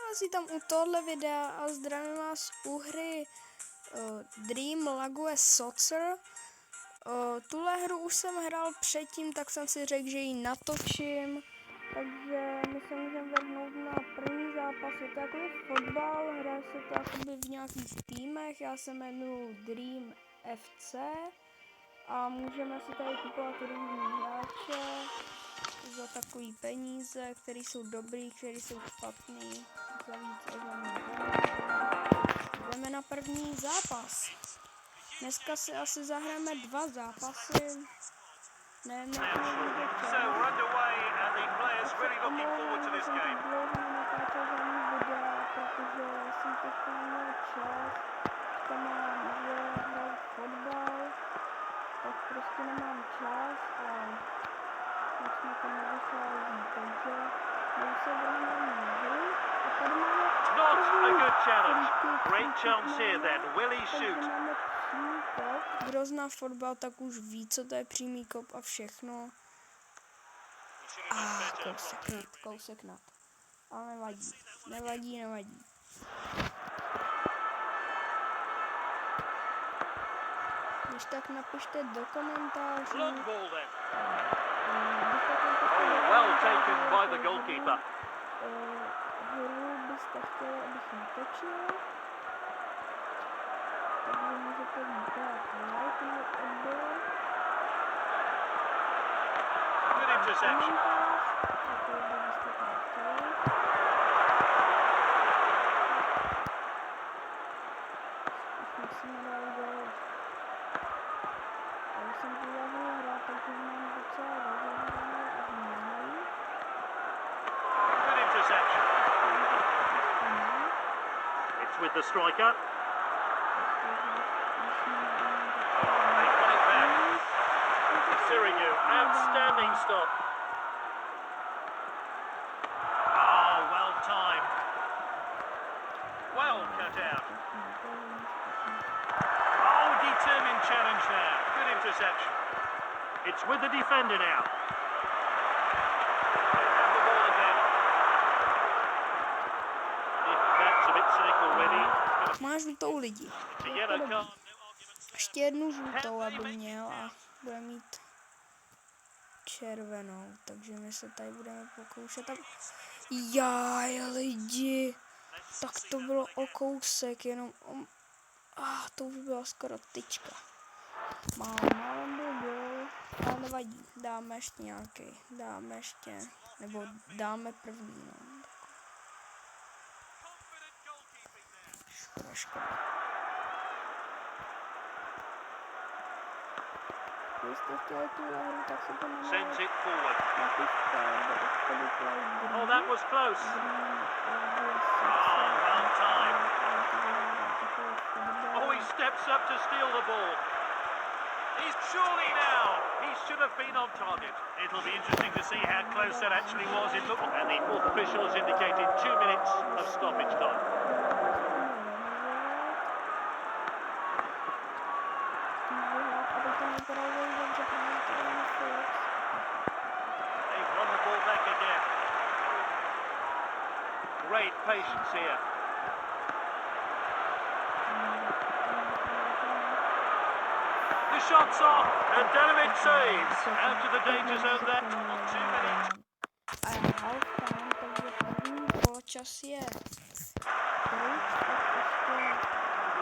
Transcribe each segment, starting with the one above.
vás vítám u tohle videa a zdravím vás u hry Dream Lagoe Soccer. Tuhle hru už jsem hrál předtím, tak jsem si řekl, že ji natočím. Takže my se můžeme vrhnout na první zápas. Je to jako fotbal, hraje se to jakoby v nějakých týmech. Já se jmenuji Dream FC a můžeme si tady kupovat různý hráče za takový peníze, které jsou dobrý, které jsou špatný, za víc a za méně. Jdeme na první zápas. Dneska si asi zahrajeme 2 zápasy. Nevím, jak to bude čas. Omlouvám, že jsem to dlouho nenatáčel žádný videa, protože jsem teďka neměl čas. Teďka mám, že hrát fotbal, tak prostě nemám čas a moc mi to nevychází, takže my se vrhneme na hru a tady máme Not a good challenge. Great chance here then. Will he shoot? máme přímý kop. Kdo zná fotbal, tak už ví, co to je přímý kop a všechno. Kousek nad. Ale nevadí. Když tak napište do komentářů. Long ball then. Oh, well taken by the goalkeeper. Hru byste chtěli, abych natočil. Takže můžete dát like na odběr. Good interception. Musíme dát gol. Já jsem tu hru hrát, takže mám docela rozhodné a změny. Good interception. It's with the striker. Sirigu, outstanding stop. Oh, well timed. Well cut out. Oh, determined challenge there. Good interception. It's with the defender now. Have the ball again. If that's a bit cynical already. Máš žlutou lidi. It's a yellow card. Ještě jednu žlutou, aby měl a bude mít červenou, takže my se tady budeme pokoušet. Jaj, lidi, tak to bylo o kousek, jenom to už byla skoro tyčka. Málo byl gol, ale nevadí, dáme ještě nějaký, nebo dáme první, no. Škoda. Jestli chtěli tu hru, tak se to nemělo. Sends it forward. Oh, that was close. Oh, well timed. Oh, he steps up to steal the ball. He's surely now. He should have been on target. It'll be interesting to see how close that actually was. It looked, and the fourth official has indicated 2 minutes of stoppage time. They've won the ball back again. Great patience here. The shot's off, and Danovic saves. Out of the danger zone there. 2 minutes. A halftime, takže první poločas je pryč,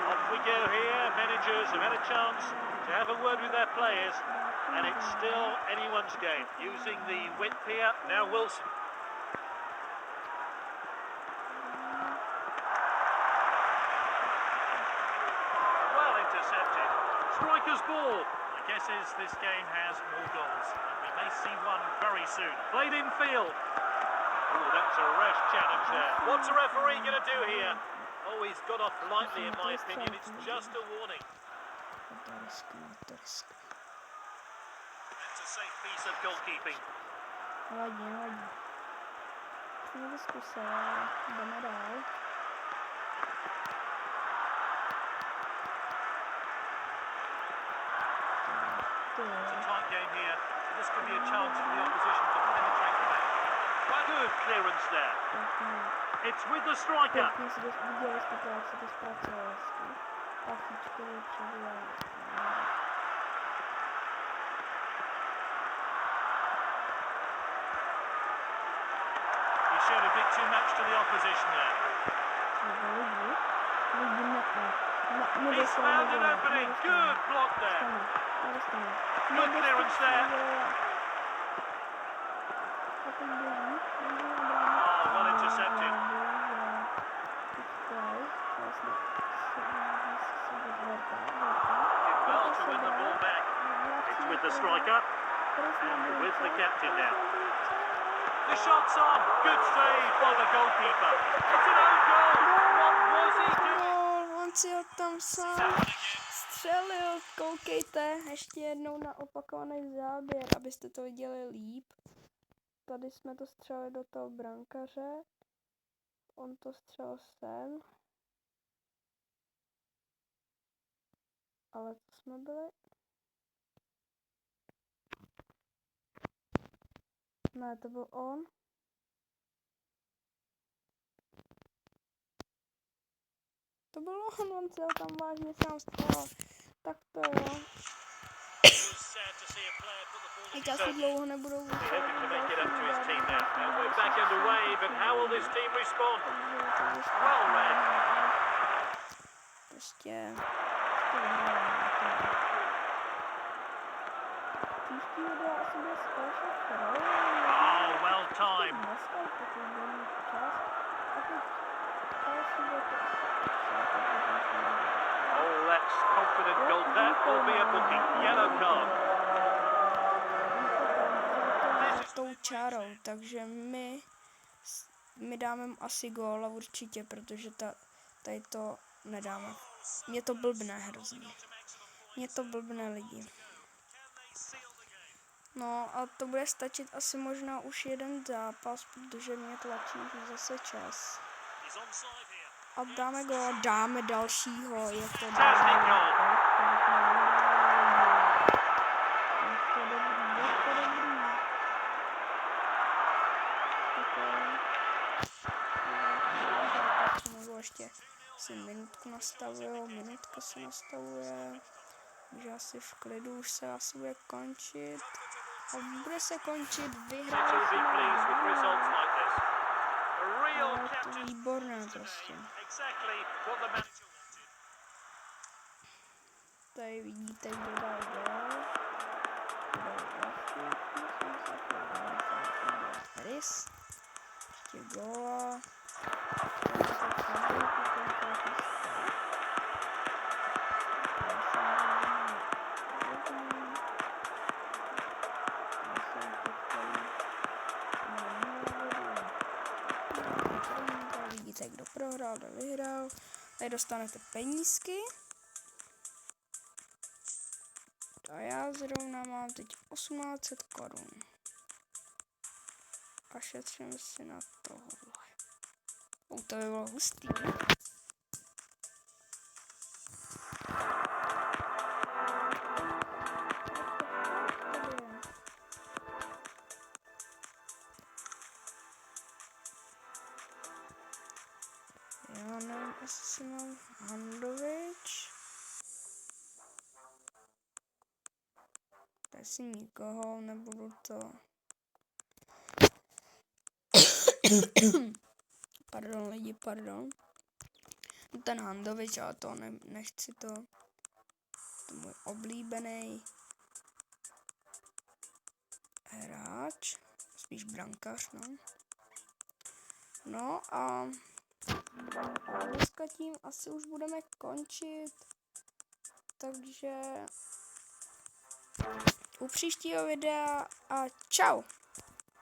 Off we go here. Managers have had a chance to have a word with their players, and it's still anyone's game. Using the width here. Now Wilson. Well intercepted. Striker's ball. My guess is this game has more goals, and we may see one very soon. Played in field. Oh, that's a rash challenge there. What's the referee going to do here? Oh, he's got off lightly, in my opinion. It's just a warning. That's a safe piece of goalkeeping. Nevadí. Jsme zkusili, jdeme dál. It's a tight game here. This could be a chance for the opposition to penetrate the back. Good clearance there. It's with the striker. Pěkně si viděli jste to, jak se to zpracovalo hezky. Pafičkovi předělal. He showed a bit too much to the opposition there. He's found an opening. Good block there. Good clearance there. Oh, well intercepted. Did well to win the ball back. It's with the striker and with the captain now. The shot's on. Good save by the goalkeeper. It's an own goal. What was he doing? On si ho tam sám střelil. Koukejte ještě jednou na opakovaný záběr, abyste to viděli líp. Tady jsme to střelili do toho brankaře. On to střelil sem. Ale to jsme byli. Ne, to byl on. To byl on se ho tam vážně sám střelil. Tak to jo. Teď asi dlouho nebudou Hoping to make it up to his team now. And we're back underway, but how will this team respond? Well read. Prostě... Oh, well timed. Oh, that's confident goal. That will be a booking. Yellow card. Tou čárou, takže my dáme asi góla určitě, protože tady to nedáme. Mě to blbne hrozně. Mě to blbne lidi. No a to bude stačit asi možná už jeden zápas, protože mě tlačí zase čas. A dáme góla, dáme dalšího, je to nebo ještě si minutku nastavuju, minutka se nastavuje, takže asi v klidu už se asi bude končit. A bude se končit, vyhrát. Je to výborné prostě. Tady vidíte, kdo dal gól. Rys. Ještě góla. Vidíte, kdo prohrál, kdo vyhrál. Tady dostanete penízky. A já zrovna mám teď 1800 korun. A šetřím si na tohle. To by bylo hustý. Já nevím, jestli mám Handovič. Asi nikoho, nebudu to. Pardon lidi, pardon. Ten Handovič, ale to nechci to. To je můj oblíbený hráč. Spíš brankář, no. No a dneska tím asi už budeme končit. Takže u příštího videa a čau.